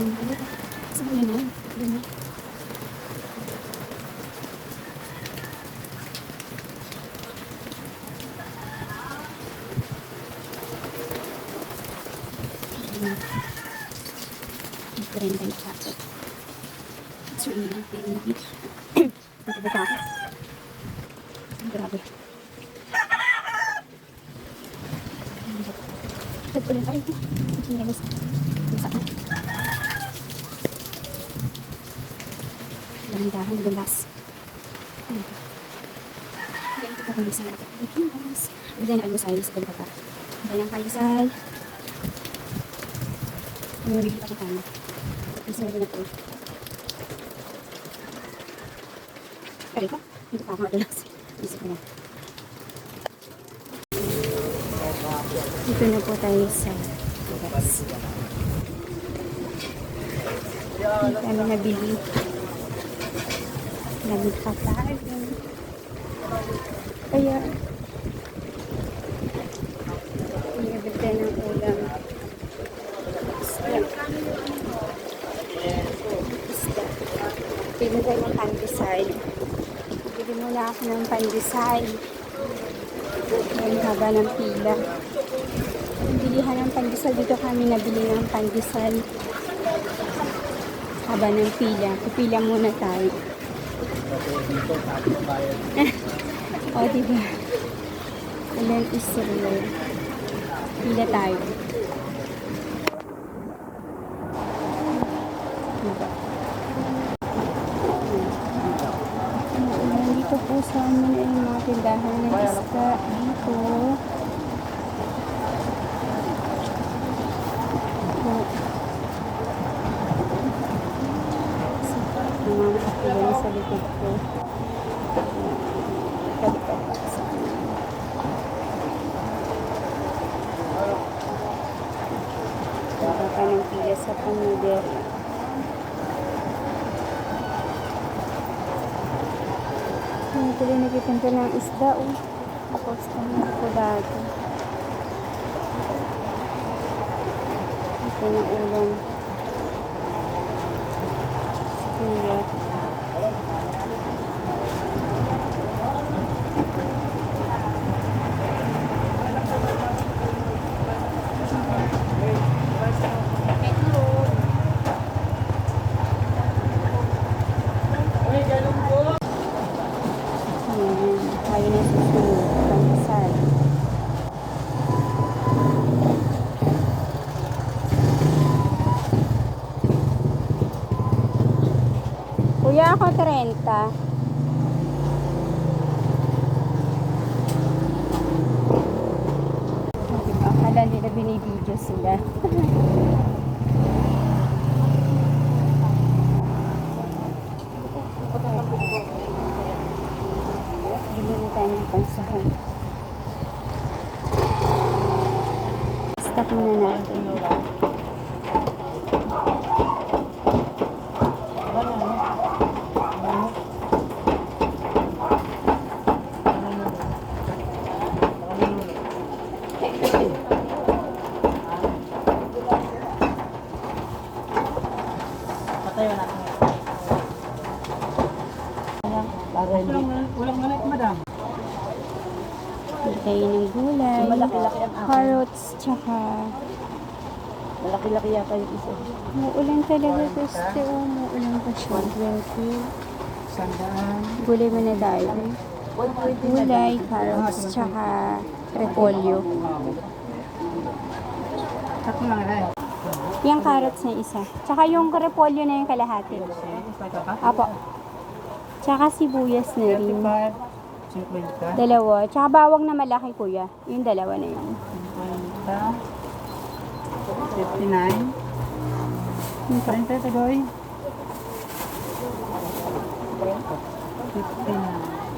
Saan yun na? Yun na. Different type chocolate. It's really not. Ito ba ako? Grabe. Ito ulit tayo. Ito nga guys. Isa na. Dahan-dahan gulas. Ganito pa kung isa natin. Bigyan na almusal sa ganito pa. Bigyan ng almusal. Bigyan pa siya kama. Almusal na po. Kari ko? Hindi pa ako madulas. Isip ko na. Dito na po tayo sa gas. Hindi kami nabili. Lamig pa tayo. Kaya nabili tayo ng ulam. Isda. Bili tayo ng pandesal. Bili muna ako ng pandesal. Ang haba ng pila. Ang bilihan ng pandesal. Dito kami nabili ng pandesal. Haba ng pila. Pipila muna tayo. O, diba? Ilan isuro. Pila tayo. Diba? Dito po sa amin ay mga tindahan ng isda. Dito. Namamakapilan sa likod ko. Kalikad sa amin. Baka ng pila sa panuder. Hindi ko rin nakikita ng isda. Tapos kami ako dati. Ito na ulam. Kuya. Tayo na susunod. Pandesal. Kuya, ako 30. Akala nila binibidyo sila. Bili tayo ng pansahan. Stop muna natin. Walang malit, madam. Bili tayo ng gulay, carrots, tsaka Malaki-laki yata yung isa. muulan talaga gusto. Muulan pa siya. 120, sandaan. Gulay muna tayo. Gulay, carrots, tsaka repolyo. Tatlo lang rin. Yung carrots na isa. Tsaka yung repolyo na yung kalahati. Apo. Tsaka sibuyas na rin. 50. Dalawa. Tsaka bawang na malaki, kuya. Yung dalawa na yun. 59. 30 tuloy.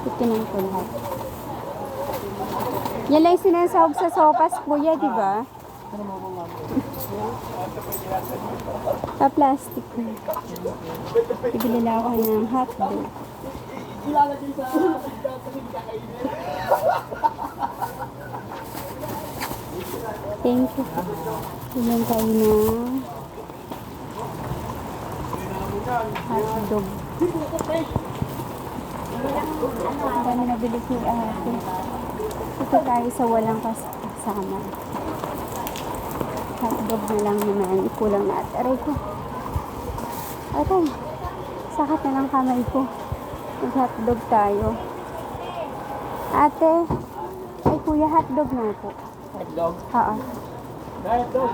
59 po lahat. Yan lang yung sinasahog sa sopas, kuya, di ba? Pa-plastic ko. Bibili lang ako ng hotdog. Thank you. Ilan tayo na hotdog. Ang dami nabili ko ate. Ito tayo sa walang kasama. Hotdog na lang naman. Kulang na ate. Aray ko. Aray. Sakit na ng kamay ko. Mag-hotdog tayo. Ate. Ay kuya, hotdog na po. Hotdog? Oo. Hotdog?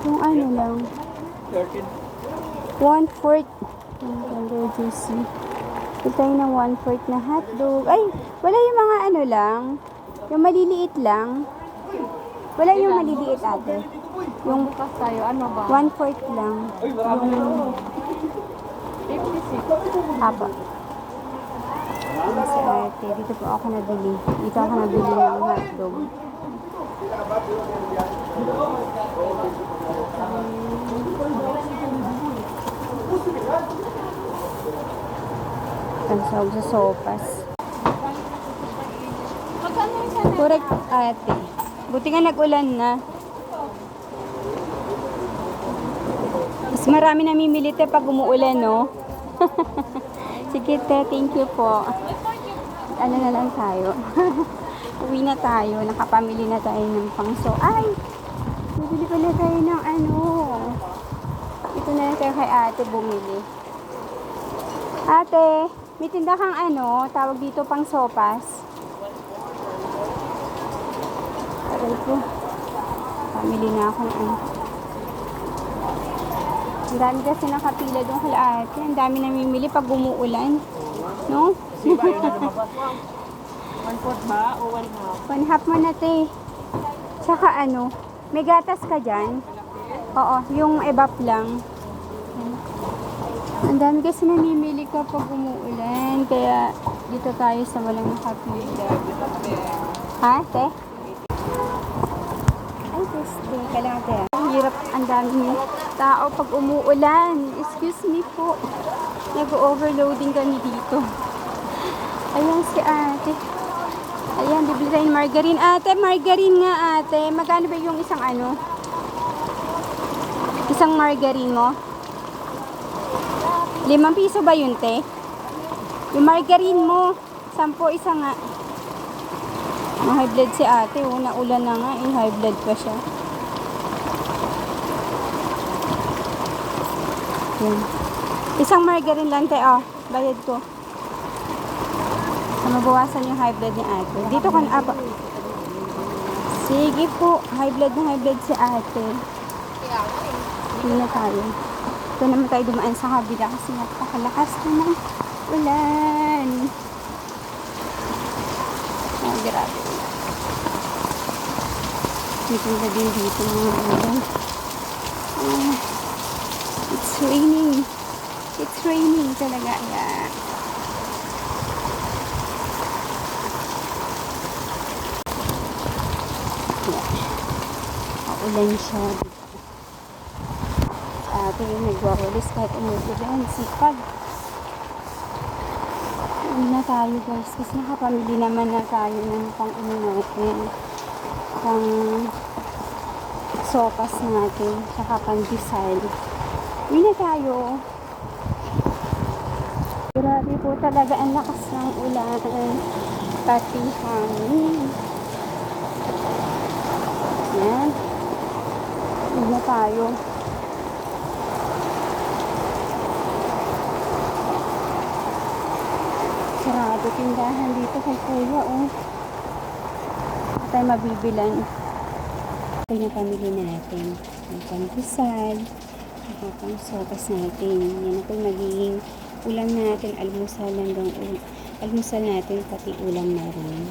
Yung ano lang. 13. 1/4. Ang ganda juicy. Ito tayo ng 1/4 na hotdog. Ay, wala yung mga ano lang. Yung maliliit lang. Wala yung maliliit ate. Yung Bukas tayo, ano ba? 1/4 lang. Yung 56. apa. Si ate, dito po ako nabili. Dito ako nabili ng hotdog. Ang sawag sa sopas. Correct ate. Buti nga nag-ulan na. Mas marami namimili te pag umuulan, no? Sige te, thank you po. Ano na lang tayo. Uwi na tayo. Nakapamili na tayo ng pangso. Ay! Bibili pala tayo ng ano. Ito na lang tayo kay ate bumili. Ate, may tinda kang ano, tawag dito pang sopas. Aray ko. Pamili na ako ng ano. Ang dami kasi nakapila doon kay ate. Ang dami namimili pag umuulan. No? 1/4 ba o 1/2? 1/2 mo na te. Tsaka ano, may gatas ka dyan? Oo, yung evap lang. Ang dami kasi namimili ka pag umuulan. Kaya dito tayo sa walang nakapila. Ha, te? Ay, te. Kailangan te. Ang hirap, ang dami tao pag umuulan. Excuse me po. Nag-overloading kami dito. Ayan si ate. Ayan, bibili tayong margarine. Ate, margarine nga ate. Magkano ba yung isang ano? Isang margarine mo? 5 piso ba yun, te? Yung margarine mo. 10 isa nga. High blood si ate. Ulan na nga. High blood pa siya. Yan. Isang margarine lang, te. Oh, bayad ko. Mabawasan yung high blood ni ate. Dito ka na. Sige po. High blood si ate. Hindi na tayo. Ito naman tayo dumaan sa kabila kasi napakalakas na ng ulan. Oh, grabe. Dito na din dito mga ulan. It's raining. It's raining talaga. Yeah. Ulan siya dito. Ate yung nagwawalis kahit umuulan. Sipag. Uwi na tayo guys. Kasi nakapamili naman na tayo ng pang-uwi natin. Pang sopas natin. Tsaka pang-desal. Uwi na tayo. Grabe po talaga ang lakas ng ulan. Pati hangin. Yan. Uwi na tayo. Sarado tindahan dito kay kuya, oh. At tayo mabibilan. Ito yung pamili natin. Ang pangkisal. Ang pangsopas natin. Yan ito magiging ulam natin. Almusal hanggang almusal natin pati ulam na rin.